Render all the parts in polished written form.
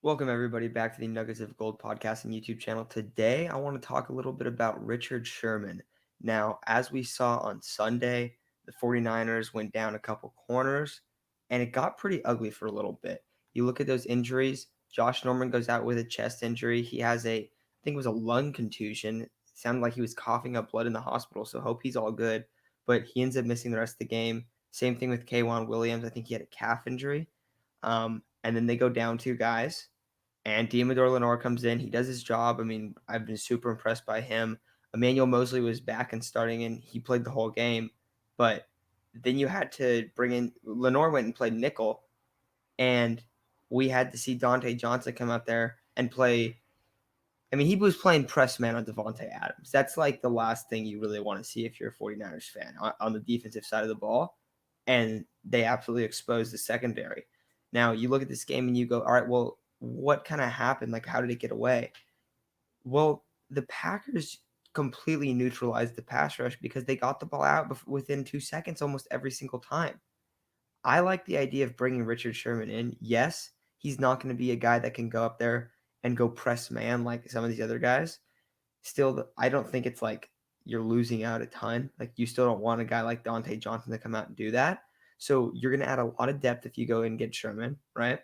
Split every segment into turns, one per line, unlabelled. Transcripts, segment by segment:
Welcome, everybody, back to the Nuggets of Gold podcast and YouTube channel. Today, I want to talk a little bit about Richard Sherman. Now, as we saw on Sunday, the 49ers went down a couple corners, and it got pretty ugly for a little bit. You look at those injuries, Josh Norman goes out with a chest injury. He has I think it was a lung contusion. It sounded like he was coughing up blood in the hospital, so hope he's all good. But he ends up missing the rest of the game. Same thing with K'Wan Williams. I think he had a calf injury. And then they go down two guys, and Diamador Lenore comes in. He does his job. I mean, I've been super impressed by him. Emmanuel Mosley was back and starting, and he played the whole game. But then you had to bring in Lenore went and played nickel, and we had to see Dante Johnson come out there and play. I mean, he was playing press man on Devontae Adams. That's like the last thing you really want to see if you're a 49ers fan on the defensive side of the ball. And they absolutely exposed the secondary. Now, you look at this game and you go, all right, well, what kind of happened? Like, how did it get away? Well, the Packers completely neutralized the pass rush because they got the ball out within 2 seconds almost every single time. I like the idea of bringing Richard Sherman in. Yes, he's not going to be a guy that can go up there and go press man like some of these other guys. Still, I don't think it's like you're losing out a ton. Like, you still don't want a guy like Dante Johnson to come out and do that. So you're going to add a lot of depth if you go and get Sherman, right?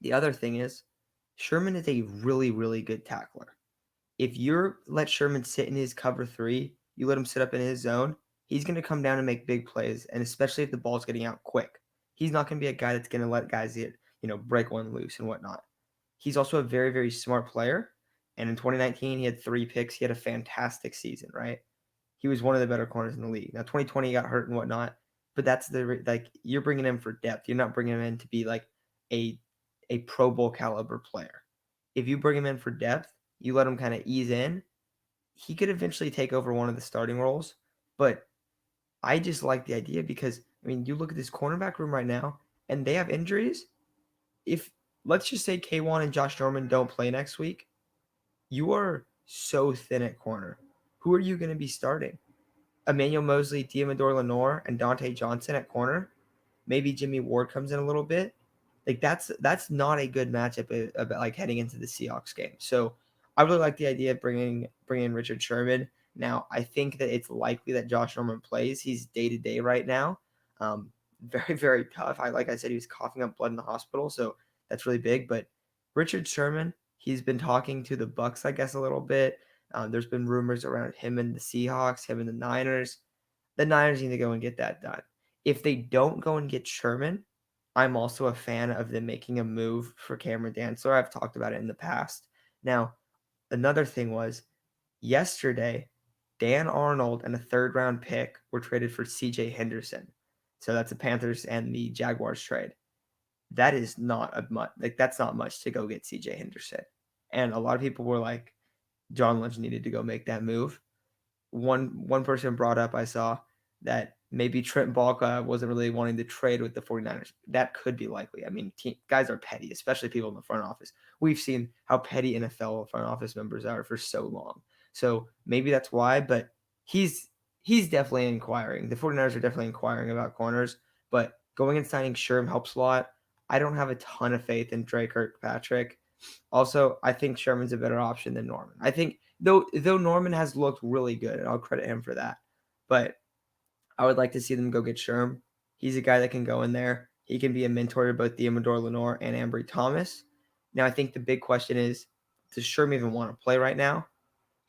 The other thing is, Sherman is a really, really good tackler. If you let Sherman sit in his cover three, you let him sit up in his zone, he's going to come down and make big plays, and especially if the ball's getting out quick. He's not going to be a guy that's going to let guys break one loose and whatnot. He's also a very, very smart player, and in 2019, he had 3 picks. He had a fantastic season, right? He was one of the better corners in the league. Now, 2020 he got hurt and whatnot, but that's you're bringing him for depth. You're not bringing him in to be like a a Pro Bowl caliber player. If you bring him in for depth, you let him kind of ease in, he could eventually take over one of the starting roles. But I just like the idea because, I mean, you look at this cornerback room right now, and they have injuries. If let's just say K1 and Josh Norman don't play next week, you are so thin at corner. Who are you going to be starting? Emmanuel Mosley, Diamador Lenore, and Dante Johnson at corner. Maybe Jimmy Ward comes in a little bit. Like, that's not a good matchup about like heading into the Seahawks game. So I really like the idea of bringing Richard Sherman. Now, I think that it's likely that Josh Norman plays. He's day to day right now. Very, very tough. Like I said, he was coughing up blood in the hospital, so that's really big. But Richard Sherman, he's been talking to the Bucks, I guess, a little bit. There's been rumors around him and the Seahawks, him and the Niners. The Niners need to go and get that done. If they don't go and get Sherman, I'm also a fan of them making a move for Cameron Dantzler. I've talked about it in the past. Now, another thing was yesterday, Dan Arnold and a third round pick were traded for CJ Henderson. So that's the Panthers and the Jaguars trade. That is not a much like that's not much to go get CJ Henderson. And a lot of people were like, John Lynch needed to go make that move. One person brought up, I saw, that maybe Trent Baalke wasn't really wanting to trade with the 49ers. That could be likely. I mean, guys are petty, especially people in the front office. We've seen how petty NFL front office members are for so long. So maybe that's why, but he's he's definitely inquiring. The 49ers are definitely inquiring about corners, but going and signing Sherm helps a lot. I don't have a ton of faith in Drake Kirkpatrick. Also, I think Sherman's a better option than Norman. I think though Norman has looked really good, and I'll credit him for that. But I would like to see them go get Sherm. He's a guy that can go in there. He can be a mentor to both Diamador Lenore and Ambry Thomas. Now, I think the big question is, does Sherm even want to play right now?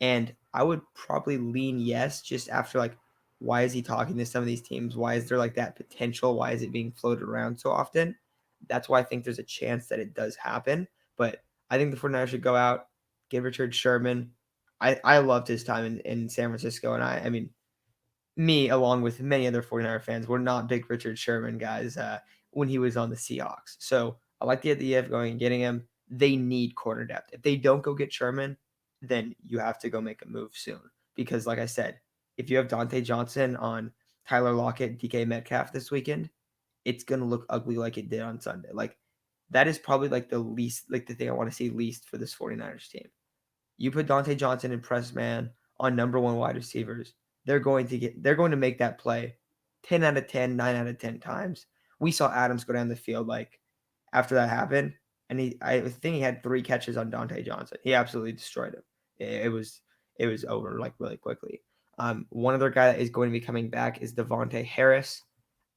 And I would probably lean yes, just after like, why is he talking to some of these teams? Why is there like that potential? Why is it being floated around so often? That's why I think there's a chance that it does happen. But I think the 49ers should go out, get Richard Sherman. I loved his time in San Francisco. And I mean, me, along with many other 49er fans, were not big Richard Sherman guys when he was on the Seahawks. So I like the idea of going and getting him. They need corner depth. If they don't go get Sherman, then you have to go make a move soon. Because, like I said, if you have Dante Johnson on Tyler Lockett, DK Metcalf this weekend, it's going to look ugly like it did on Sunday. Like, that is probably like the least, like the thing I want to see least for this 49ers team. You put Dante Johnson in press man on number one wide receivers, they're going to make that play 10 out of 10, 9 out of 10 times. We saw Adams go down the field like after that happened. and I think he had 3 catches on Dante Johnson. He absolutely destroyed him. It was over, like, really quickly. One other guy that is going to be coming back is Devontae Harris.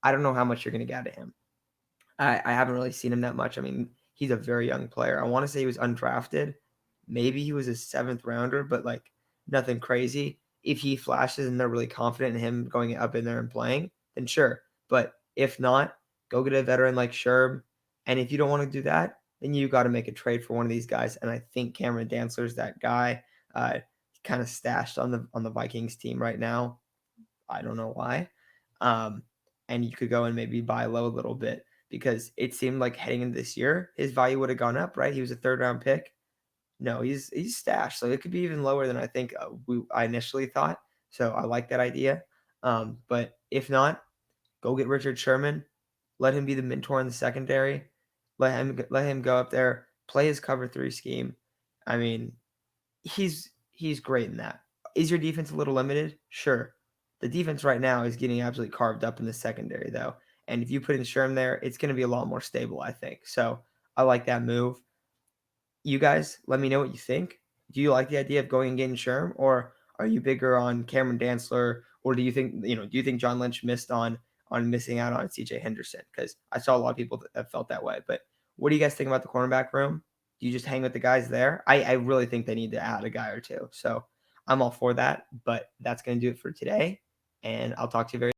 I don't know how much you're gonna get out of him. I haven't really seen him that much. I mean, he's a very young player. I wanna say he was undrafted. Maybe he was a 7th rounder, but, like, nothing crazy. If he flashes and they're really confident in him going up in there and playing, then sure. But if not, go get a veteran like Sherb, and if you don't wanna do that, then you gotta make a trade for one of these guys, and I think Cameron Dantzler's that guy. Kinda stashed on the Vikings team right now. I don't know why. Um, and you could go and maybe buy low a little bit because it seemed like heading into this year, his value would have gone up, right? He was a 3rd round pick. No, he's stashed, so it could be even lower than I think I initially thought. So I like that idea. But if not, go get Richard Sherman. Let him be the mentor in the secondary. Let him go up there, play his cover 3 scheme. I mean, he's great in that. Is your defense a little limited? Sure. The defense right now is getting absolutely carved up in the secondary, though. And if you put in Sherm there, it's going to be a lot more stable, I think. So I like that move. You guys, let me know what you think. Do you like the idea of going and getting Sherm, or are you bigger on Cameron Dantzler, or do you think John Lynch missed on missing out on CJ Henderson? Because I saw a lot of people that have felt that way. But what do you guys think about the cornerback room? Do you just hang with the guys there? I really think they need to add a guy or two. So I'm all for that. But that's going to do it for today, and I'll talk to you very